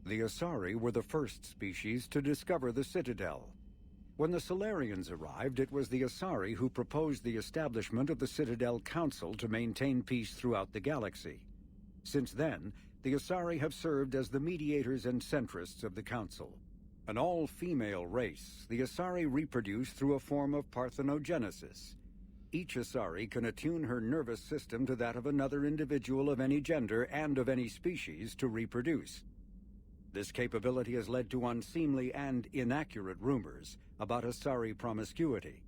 The Asari were the first species to discover the Citadel. When the Solarians arrived, it was the Asari who proposed the establishment of the Citadel Council to maintain peace throughout the galaxy. Since then, the Asari have served as the mediators and centrists of the Council. An all-female race, the Asari reproduce through a form of parthenogenesis. Each Asari can attune her nervous system to that of another individual of any gender and of any species to reproduce. This capability has led to unseemly and inaccurate rumors about Asari promiscuity.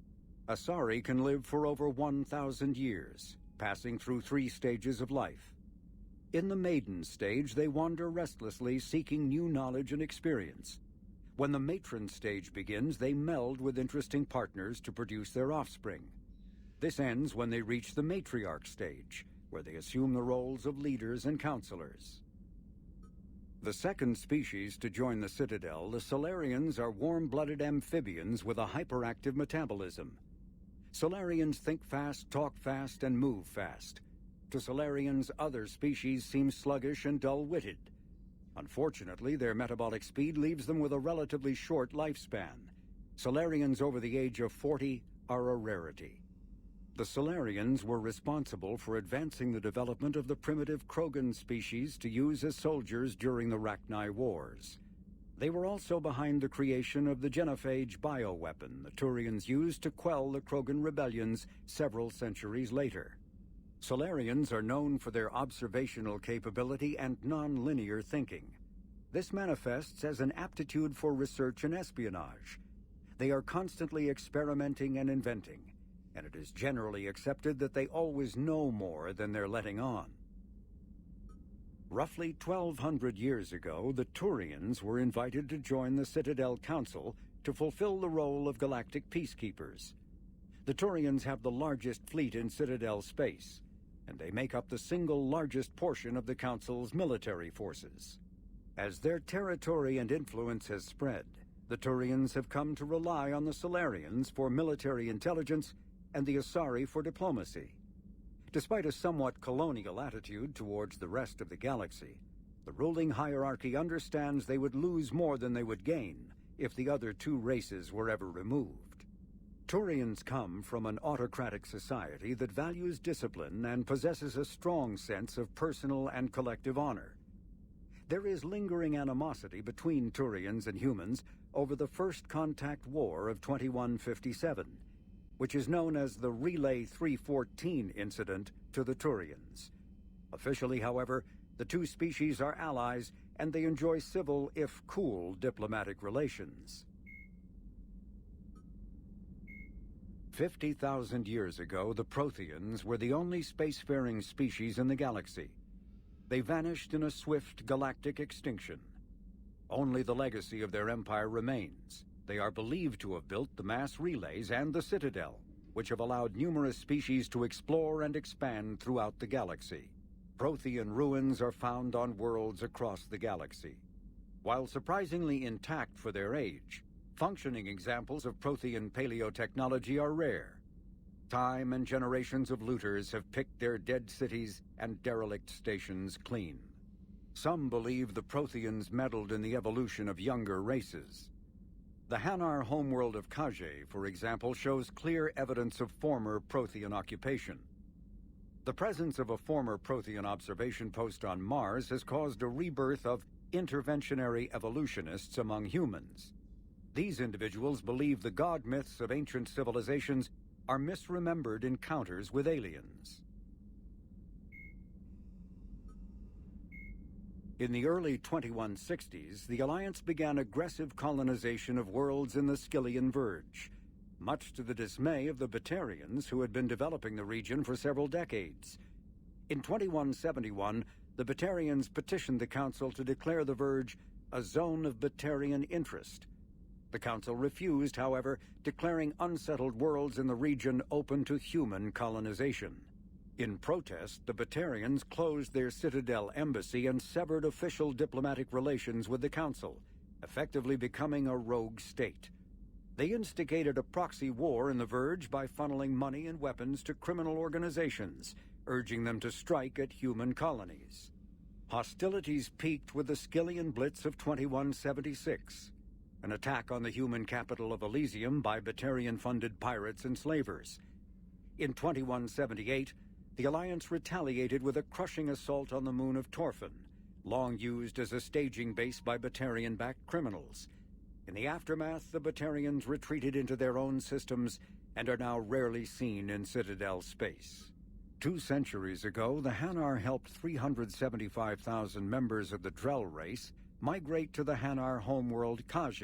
Asari can live for over 1,000 years, passing through 3 stages of life. In the maiden stage, they wander restlessly, seeking new knowledge and experience. When the matron stage begins, they meld with interesting partners to produce their offspring. This ends when they reach the matriarch stage, where they assume the roles of leaders and counselors. The second species to join the Citadel, the Solarians, are warm-blooded amphibians with a hyperactive metabolism. Solarians think fast, talk fast, and move fast. To Solarians, other species seem sluggish and dull-witted. Unfortunately, their metabolic speed leaves them with a relatively short lifespan. Solarians over the age of 40 are a rarity. The Solarians were responsible for advancing the development of the primitive Krogan species to use as soldiers during the Rachni Wars. They were also behind the creation of the genophage bioweapon the Turians used to quell the Krogan rebellions several centuries later. Solarians are known for their observational capability and non-linear thinking. This manifests as an aptitude for research and espionage. They are constantly experimenting and inventing, and it is generally accepted that they always know more than they're letting on. Roughly 1,200 years ago, the Turians were invited to join the Citadel Council to fulfill the role of galactic peacekeepers. The Turians have the largest fleet in Citadel space, and they make up the single largest portion of the Council's military forces. As their territory and influence has spread, the Turians have come to rely on the Solarians for military intelligence and the Asari for diplomacy. Despite a somewhat colonial attitude towards the rest of the galaxy, the ruling hierarchy understands they would lose more than they would gain if the other 2 races were ever removed. Turians come from an autocratic society that values discipline and possesses a strong sense of personal and collective honor. There is lingering animosity between Turians and humans over the First Contact War of 2157, which is known as the Relay 314 incident to the Turians. Officially, however, the 2 species are allies, and they enjoy civil, if cool, diplomatic relations. 50,000 years ago, the Protheans were the only spacefaring species in the galaxy. They vanished in a swift galactic extinction. Only the legacy of their empire remains. They are believed to have built the mass relays and the Citadel, which have allowed numerous species to explore and expand throughout the galaxy. Prothean ruins are found on worlds across the galaxy. While surprisingly intact for their age, functioning examples of Prothean paleotechnology are rare. Time and generations of looters have picked their dead cities and derelict stations clean. Some believe the Protheans meddled in the evolution of younger races. The Hanar homeworld of Kage, for example, shows clear evidence of former Prothean occupation. The presence of a former Prothean observation post on Mars has caused a rebirth of interventionary evolutionists among humans. These individuals believe the god myths of ancient civilizations are misremembered encounters with aliens. In the early 2160s, the Alliance began aggressive colonization of worlds in the Skyllian Verge, much to the dismay of the Batarians, who had been developing the region for several decades. In 2171, the Batarians petitioned the Council to declare the Verge a zone of Batarian interest. The Council refused, however, declaring unsettled worlds in the region open to human colonization. In protest, the Batarians closed their Citadel embassy and severed official diplomatic relations with the Council, effectively becoming a rogue state. They instigated a proxy war in the Verge by funneling money and weapons to criminal organizations, urging them to strike at human colonies. Hostilities peaked with the Skillian Blitz of 2176, an attack on the human capital of Elysium by Batarian-funded pirates and slavers. In 2178, the Alliance retaliated with a crushing assault on the moon of Torfan, long used as a staging base by Batarian-backed criminals. In the aftermath, the Batarians retreated into their own systems and are now rarely seen in Citadel space. 2 centuries ago, the Hanar helped 375,000 members of the Drell race migrate to the Hanar homeworld Kage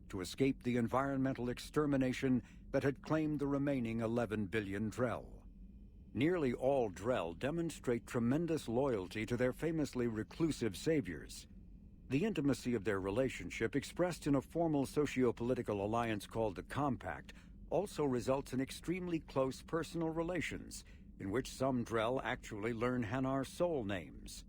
to escape the environmental extermination that had claimed the remaining 11 billion Drell. Nearly all Drell demonstrate tremendous loyalty to their famously reclusive saviors. The intimacy of their relationship, expressed in a formal socio-political alliance called the Compact, also results in extremely close personal relations, in which some Drell actually learn Hanar soul names.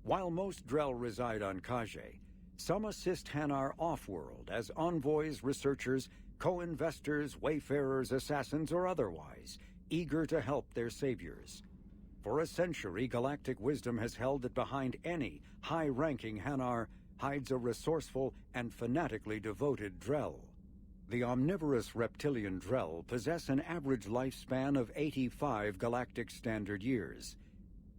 While most Drell reside on Kage, some assist Hanar off-world as envoys, researchers, co-investors, wayfarers, assassins, or otherwise, eager to help their saviors. For a century, galactic wisdom has held that behind any high-ranking Hanar hides a resourceful and fanatically devoted Drell. The omnivorous reptilian Drell possess an average lifespan of 85 galactic standard years.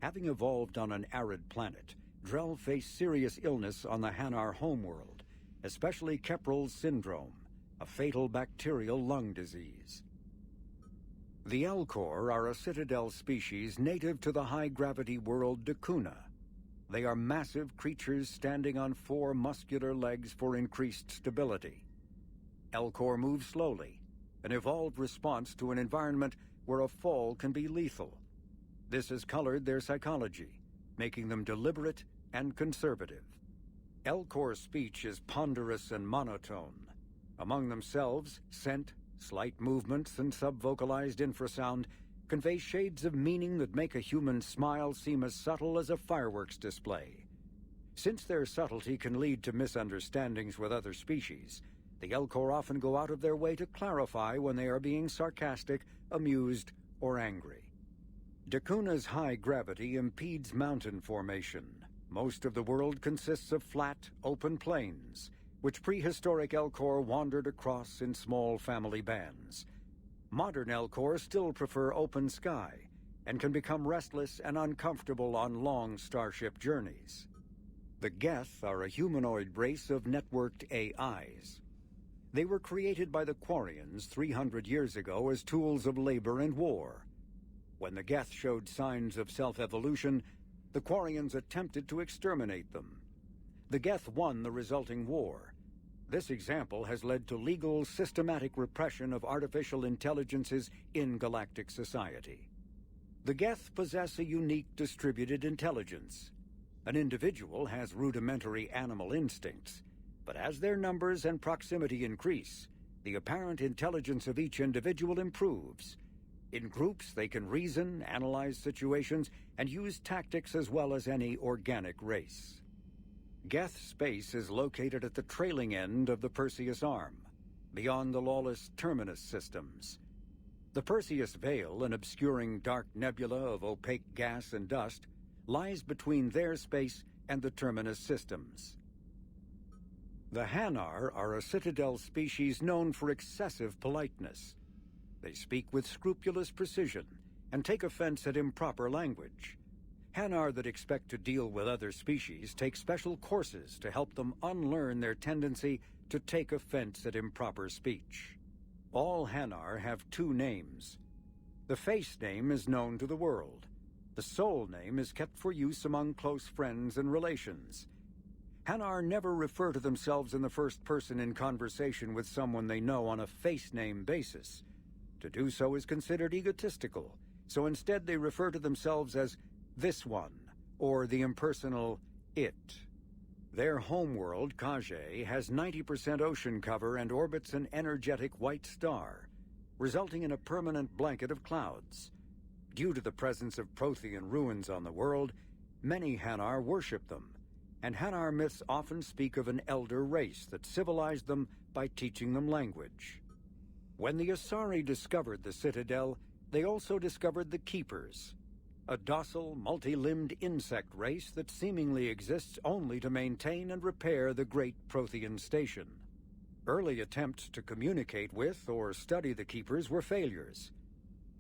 Having evolved on an arid planet, Drell face serious illness on the Hanar homeworld, especially Kepral's syndrome, a fatal bacterial lung disease. The Elcor are a Citadel species native to the high-gravity world Dakuna. They are massive creatures standing on 4 muscular legs for increased stability. Elcor move slowly, an evolved response to an environment where a fall can be lethal. This has colored their psychology, making them deliberate and conservative. Elcor's speech is ponderous and monotone. Among themselves, scent, slight movements, and subvocalized infrasound convey shades of meaning that make a human smile seem as subtle as a fireworks display. Since their subtlety can lead to misunderstandings with other species, the Elcor often go out of their way to clarify when they are being sarcastic, amused, or angry. Dakuna's high gravity impedes mountain formation. Most of the world consists of flat, open plains, which prehistoric Elcor wandered across in small family bands. Modern Elcor still prefer open sky, and can become restless and uncomfortable on long starship journeys. The Geth are a humanoid race of networked AIs. They were created by the Quarians 300 years ago as tools of labor and war. When the Geth showed signs of self-evolution, the Quarians attempted to exterminate them. The Geth won the resulting war. This example has led to legal, systematic repression of artificial intelligences in galactic society. The Geth possess a unique distributed intelligence. An individual has rudimentary animal instincts, but as their numbers and proximity increase, the apparent intelligence of each individual improves. In groups, they can reason, analyze situations, and use tactics as well as any organic race. Geth space is located at the trailing end of the Perseus Arm, beyond the lawless Terminus systems. The Perseus Veil, an obscuring dark nebula of opaque gas and dust, lies between their space and the Terminus systems. The Hanar are a Citadel species known for excessive politeness. They speak with scrupulous precision and take offense at improper language. Hanar that expect to deal with other species take special courses to help them unlearn their tendency to take offense at improper speech. All Hanar have 2 names. The face name is known to the world. The soul name is kept for use among close friends and relations. Hanar never refer to themselves in the first person in conversation with someone they know on a face name basis. To do so is considered egotistical, so instead they refer to themselves as this one, or the impersonal it. Their homeworld, Kage, has 90% ocean cover and orbits an energetic white star, resulting in a permanent blanket of clouds. Due to the presence of Prothean ruins on the world, many Hanar worship them, and Hanar myths often speak of an elder race that civilized them by teaching them language. When the Asari discovered the Citadel, they also discovered the Keepers. a docile, multi-limbed insect race that seemingly exists only to maintain and repair the great Prothean station. Early attempts to communicate with or study the Keepers were failures,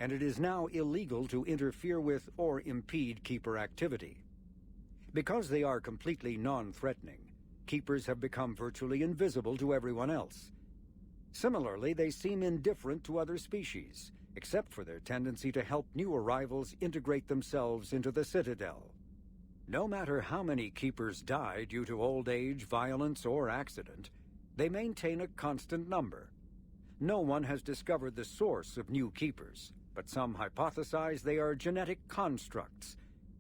and it is now illegal to interfere with or impede Keeper activity. Because they are completely non-threatening, Keepers have become virtually invisible to everyone else. Similarly, they seem indifferent to other species, except for their tendency to help new arrivals integrate themselves into the Citadel. No matter how many Keepers die due to old age, violence, or accident, they maintain a constant number. No one has discovered the source of new Keepers, but some hypothesize they are genetic constructs,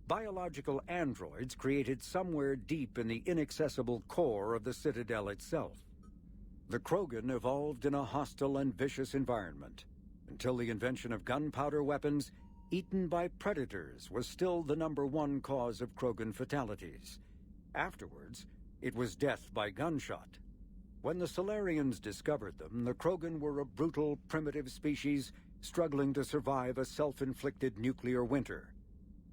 biological androids created somewhere deep in the inaccessible core of the Citadel itself. The Krogan evolved in a hostile and vicious environment. Until the invention of gunpowder weapons, eaten by predators was still the #1 cause of Krogan fatalities. Afterwards, it was death by gunshot. When the Solarians discovered them, the Krogan were a brutal, primitive species struggling to survive a self-inflicted nuclear winter.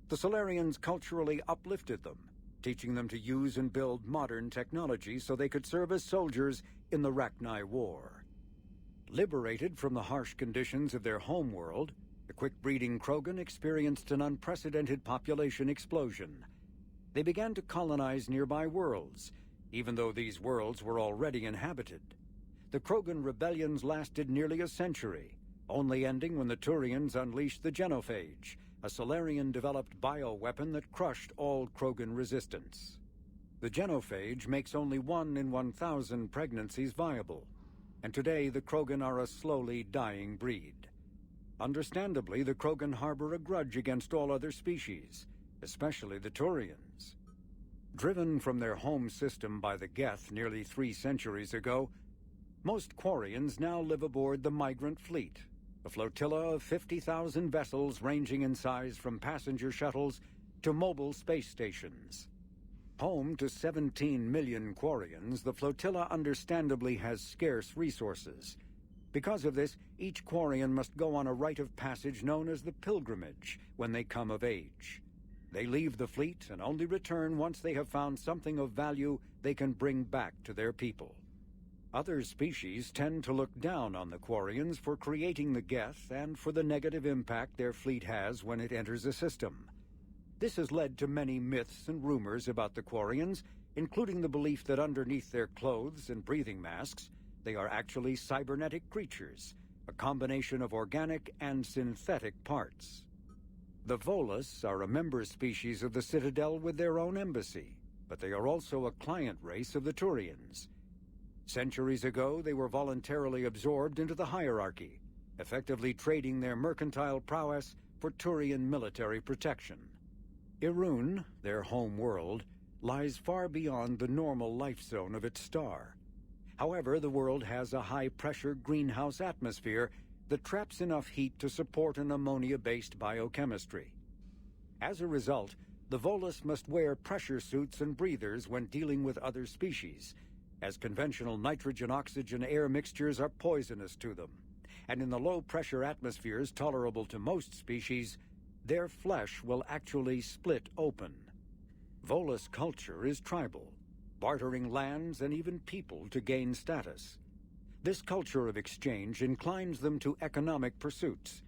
The Solarians culturally uplifted them, teaching them to use and build modern technology so they could serve as soldiers in the Rachni War. Liberated from the harsh conditions of their homeworld, the quick-breeding Krogan experienced an unprecedented population explosion. They began to colonize nearby worlds, even though these worlds were already inhabited. The Krogan rebellions lasted nearly a century, only ending when the Turians unleashed the Genophage, a Solarian-developed bioweapon that crushed all Krogan resistance. The Genophage makes only 1 in 1,000 pregnancies viable, and today the Krogan are a slowly dying breed. Understandably, the Krogan harbor a grudge against all other species, especially the Turians. Driven from their home system by the Geth nearly 3 centuries ago, most Quarians now live aboard the Migrant Fleet, a flotilla of 50,000 vessels ranging in size from passenger shuttles to mobile space stations. Home to 17 million Quarians, the flotilla understandably has scarce resources. Because of this, each Quarian must go on a rite of passage known as the Pilgrimage when they come of age. They leave the fleet and only return once they have found something of value they can bring back to their people. Other species tend to look down on the Quarians for creating the Geth and for the negative impact their fleet has when it enters a system. This has led to many myths and rumors about the Quarians, including the belief that underneath their clothes and breathing masks, they are actually cybernetic creatures, a combination of organic and synthetic parts. The Volus are a member species of the Citadel with their own embassy, but they are also a client race of the Turians. Centuries ago, they were voluntarily absorbed into the hierarchy, effectively trading their mercantile prowess for Turian military protection. Irun, their home world, lies far beyond the normal life zone of its star. However, the world has a high-pressure greenhouse atmosphere that traps enough heat to support an ammonia-based biochemistry. As a result, the Volus must wear pressure suits and breathers when dealing with other species, as conventional nitrogen-oxygen air mixtures are poisonous to them, and in the low-pressure atmospheres tolerable to most species, their flesh will actually split open. Volus culture is tribal, bartering lands and even people to gain status. This culture of exchange inclines them to economic pursuits.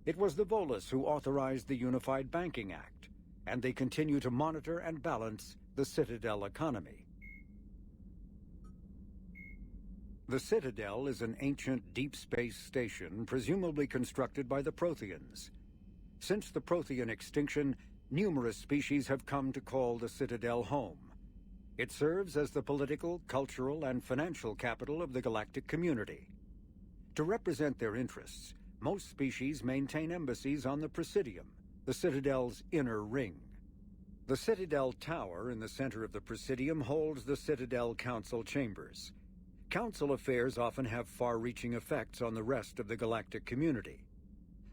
It was the Volus who authorized the Unified Banking Act, and they continue to monitor and balance the Citadel economy. The Citadel is an ancient deep space station presumably constructed by the Protheans. Since the Prothean extinction, numerous species have come to call the Citadel home. It serves as the political, cultural, and financial capital of the galactic community. To represent their interests, most species maintain embassies on the Presidium, the Citadel's inner ring. The Citadel Tower in the center of the Presidium holds the Citadel Council chambers. Council affairs often have far-reaching effects on the rest of the galactic community.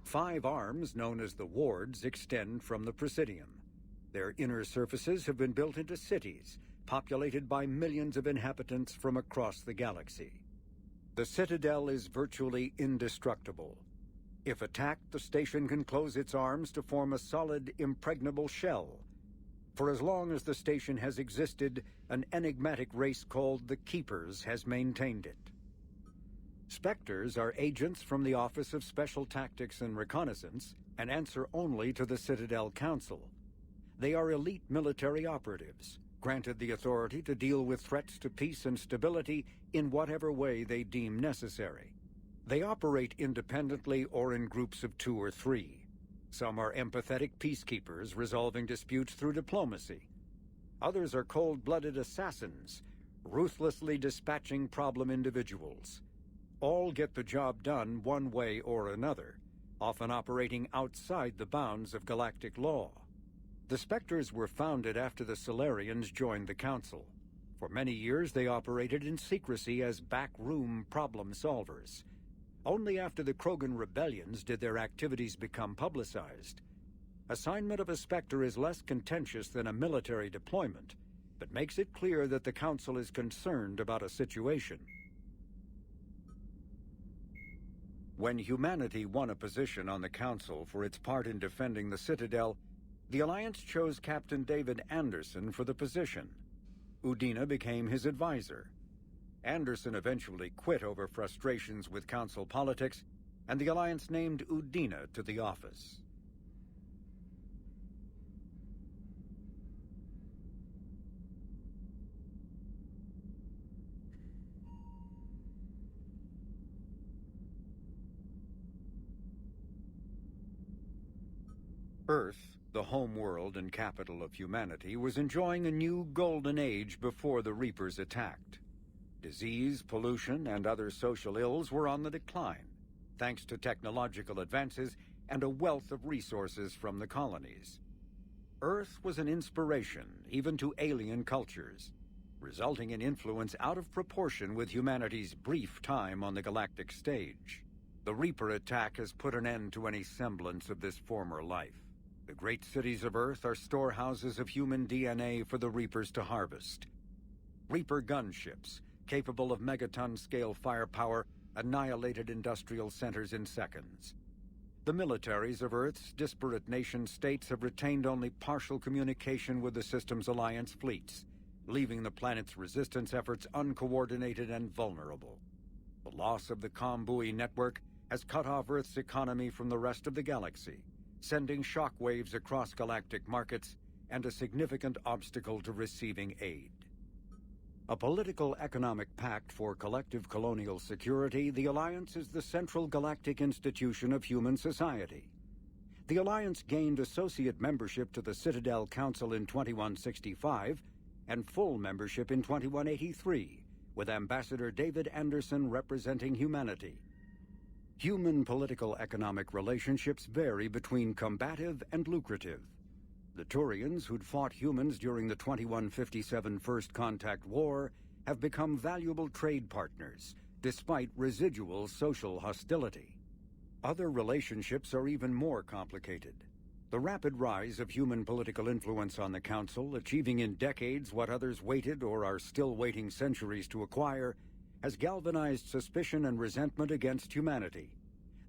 5 arms, known as the wards, extend from the Presidium. Their inner surfaces have been built into cities, populated by millions of inhabitants from across the galaxy. The Citadel is virtually indestructible. If attacked, the station can close its arms to form a solid, impregnable shell. For as long as the station has existed, an enigmatic race called the Keepers has maintained it. Spectres are agents from the Office of Special Tactics and Reconnaissance and answer only to the Citadel Council. They are elite military operatives, granted the authority to deal with threats to peace and stability in whatever way they deem necessary. They operate independently or in groups of 2 or 3. Some are empathetic peacekeepers resolving disputes through diplomacy. Others are cold-blooded assassins, ruthlessly dispatching problem individuals. All get the job done one way or another, often operating outside the bounds of galactic law. The Spectres were founded after the Solarians joined the Council. For many years they operated in secrecy as backroom problem solvers. Only after the Krogan rebellions did their activities become publicized. Assignment of a Spectre is less contentious than a military deployment, but makes it clear that the Council is concerned about a situation. When humanity won a position on the Council for its part in defending the Citadel, the Alliance chose Captain David Anderson for the position. Udina became his advisor. Anderson eventually quit over frustrations with Council politics, and the Alliance named Udina to the office. Earth, the home world and capital of humanity, was enjoying a new golden age before the Reapers attacked. Disease, pollution, and other social ills were on the decline, thanks to technological advances and a wealth of resources from the colonies. Earth was an inspiration even to alien cultures, resulting in influence out of proportion with humanity's brief time on the galactic stage. The Reaper attack has put an end to any semblance of this former life. The great cities of Earth are storehouses of human DNA for the Reapers to harvest. Reaper gunships, capable of megaton-scale firepower, annihilated industrial centers in seconds. The militaries of Earth's disparate nation-states have retained only partial communication with the system's alliance fleets, leaving the planet's resistance efforts uncoordinated and vulnerable. The loss of the comm-buoy network has cut off Earth's economy from the rest of the galaxy, sending shockwaves across galactic markets and a significant obstacle to receiving aid. A political economic pact for collective colonial security, the Alliance is the central galactic institution of human society. The Alliance gained associate membership to the Citadel Council in 2165 and full membership in 2183, with Ambassador David Anderson representing humanity. Human political-economic relationships vary between combative and lucrative. The Turians, who'd fought humans during the 2157 First Contact War, have become valuable trade partners, despite residual social hostility. Other relationships are even more complicated. The rapid rise of human political influence on the Council, achieving in decades what others waited or are still waiting centuries to acquire, has galvanized suspicion and resentment against humanity.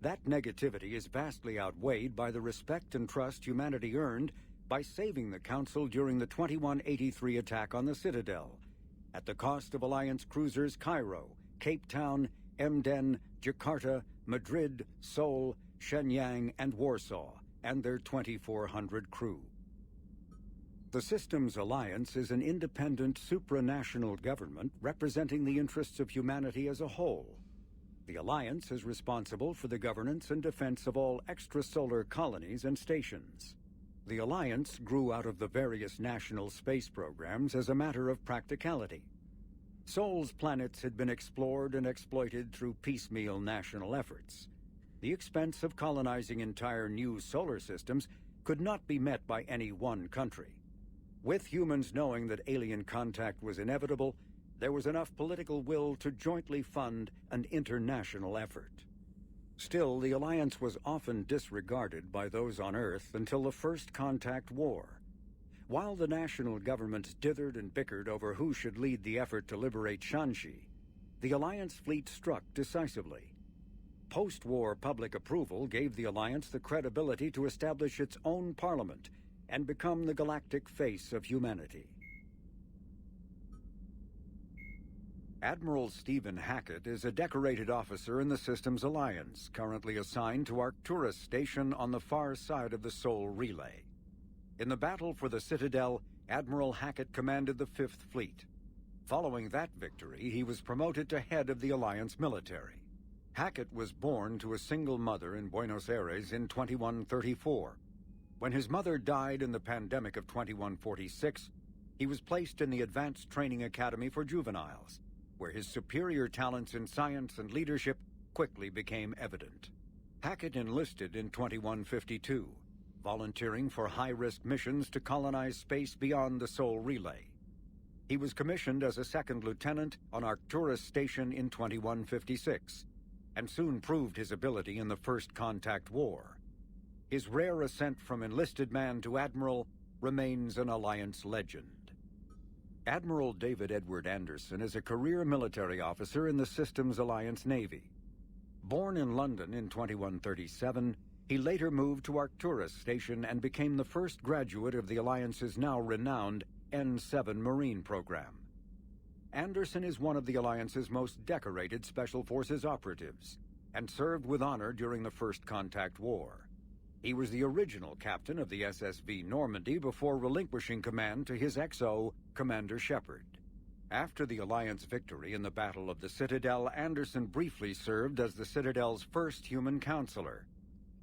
That negativity is vastly outweighed by the respect and trust humanity earned by saving the Council during the 2183 attack on the Citadel, at the cost of Alliance cruisers Cairo, Cape Town, Emden, Jakarta, Madrid, Seoul, Shenyang, and Warsaw, and their 2,400 crew. The system's alliance is an independent supranational government representing the interests of humanity as a whole. The alliance is responsible for the governance and defense of all extrasolar colonies and stations. The alliance grew out of the various national space programs as a matter of practicality. Sol's planets had been explored and exploited through piecemeal national efforts. The expense of colonizing entire new solar systems could not be met by any one country. With humans knowing that alien contact was inevitable, there was enough political will to jointly fund an international effort. Still, the alliance was often disregarded by those on Earth until the First Contact War. While the national governments dithered and bickered over who should lead the effort to liberate Shanxi, the alliance fleet struck decisively. post-war public approval gave the Alliance the credibility to establish its own parliament and become the galactic face of humanity. Admiral Stephen Hackett is a decorated officer in the Systems Alliance, currently assigned to Arcturus Station on the far side of the Sol Relay. In the battle for the Citadel, Admiral Hackett commanded the Fifth Fleet. Following that victory, he was promoted to head of the Alliance military. Hackett was born to a single mother in Buenos Aires in 2134. When his mother died in the pandemic of 2146, he was placed in the Advanced Training Academy for Juveniles, where his superior talents in science and leadership quickly became evident. Hackett enlisted in 2152, volunteering for high-risk missions to colonize space beyond the Sol Relay. He was commissioned as a second lieutenant on Arcturus Station in 2156, and soon proved his ability in the First Contact War. His rare ascent from enlisted man to admiral remains an Alliance legend. Admiral David Edward Anderson is a career military officer in the Systems Alliance Navy. Born in London in 2137, he later moved to Arcturus Station and became the first graduate of the Alliance's now renowned N-7 Marine program. Anderson is one of the Alliance's most decorated Special Forces operatives and served with honor during the First Contact War. He was the original captain of the SSV Normandy before relinquishing command to his XO, Commander Shepard. After the Alliance victory in the Battle of the Citadel, Anderson briefly served as the Citadel's first human counselor.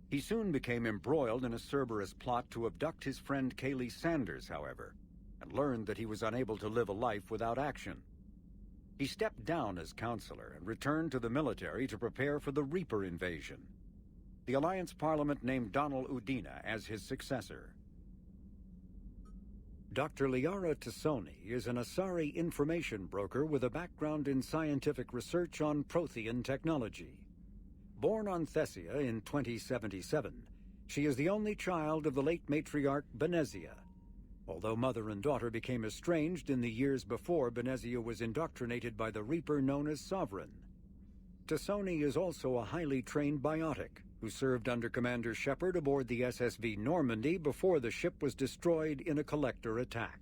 He soon became embroiled in a Cerberus plot to abduct his friend Kaylee Sanders, however, and learned that he was unable to live a life without action. He stepped down as counselor and returned to the military to prepare for the Reaper invasion. The Alliance Parliament named Donald Udina as his successor. Dr. Liara Tassoni is an Asari information broker with a background in scientific research on Prothean technology. Born on Thessia in 2077, she is the only child of the late matriarch Benezia. Although mother and daughter became estranged in the years before Benezia was indoctrinated by the Reaper known as Sovereign. Tassoni is also a highly trained biotic who served under Commander Shepard aboard the SSV Normandy before the ship was destroyed in a collector attack.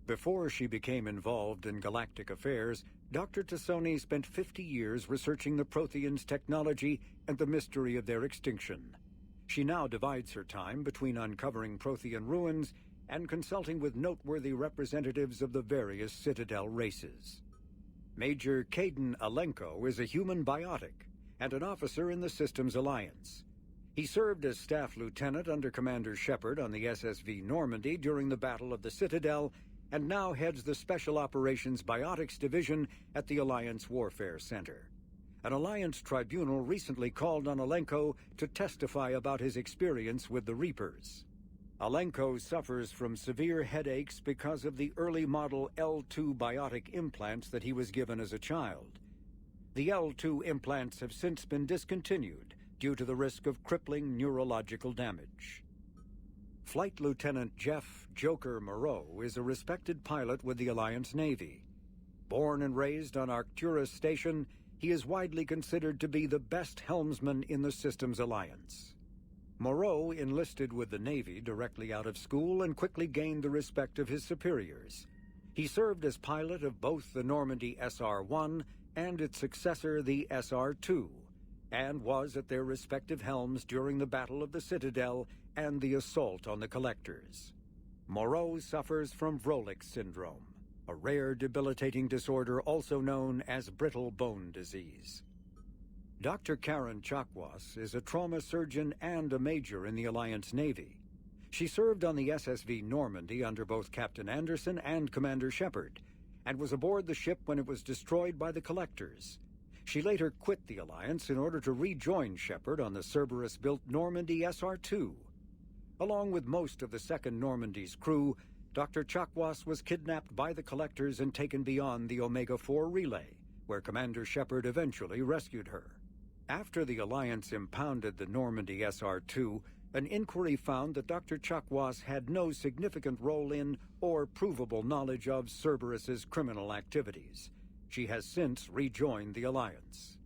Before she became involved in galactic affairs, Dr. Tassoni spent 50 years researching the Protheans' technology and the mystery of their extinction. She now divides her time between uncovering Prothean ruins and consulting with noteworthy representatives of the various Citadel races. Major Caden Alenko is a human biotic and an officer in the Systems Alliance. He served as staff lieutenant under Commander Shepard on the SSV Normandy during the Battle of the Citadel and now heads the Special Operations Biotics Division at the Alliance Warfare Center. An Alliance tribunal recently called on Alenko to testify about his experience with the Reapers. Alenko suffers from severe headaches because of the early model L2 biotic implants that he was given as a child. The L2 implants have since been discontinued due to the risk of crippling neurological damage. Flight Lieutenant Jeff Joker Moreau is a respected pilot with the Alliance Navy. Born and raised on Arcturus Station, he is widely considered to be the best helmsman in the Systems Alliance. Moreau enlisted with the Navy directly out of school and quickly gained the respect of his superiors. He served as pilot of both the Normandy SR-1 and its successor, the SR-2, and was at their respective helms during the Battle of the Citadel and the assault on the Collectors. Moreau suffers from Vrolik syndrome, a rare debilitating disorder also known as brittle bone disease. Dr. Karen Chakwas is a trauma surgeon and a major in the Alliance Navy. She served on the SSV Normandy under both Captain Anderson and Commander Shepard, and was aboard the ship when it was destroyed by the Collectors. She later quit the Alliance in order to rejoin Shepard on the Cerberus-built Normandy SR-2. Along with most of the Second Normandy's crew, Dr. Chakwas was kidnapped by the Collectors and taken beyond the Omega-4 relay, where Commander Shepard eventually rescued her. After the Alliance impounded the Normandy SR-2, an inquiry found that Dr. Chakwas had no significant role in or provable knowledge of Cerberus's criminal activities. She has since rejoined the Alliance.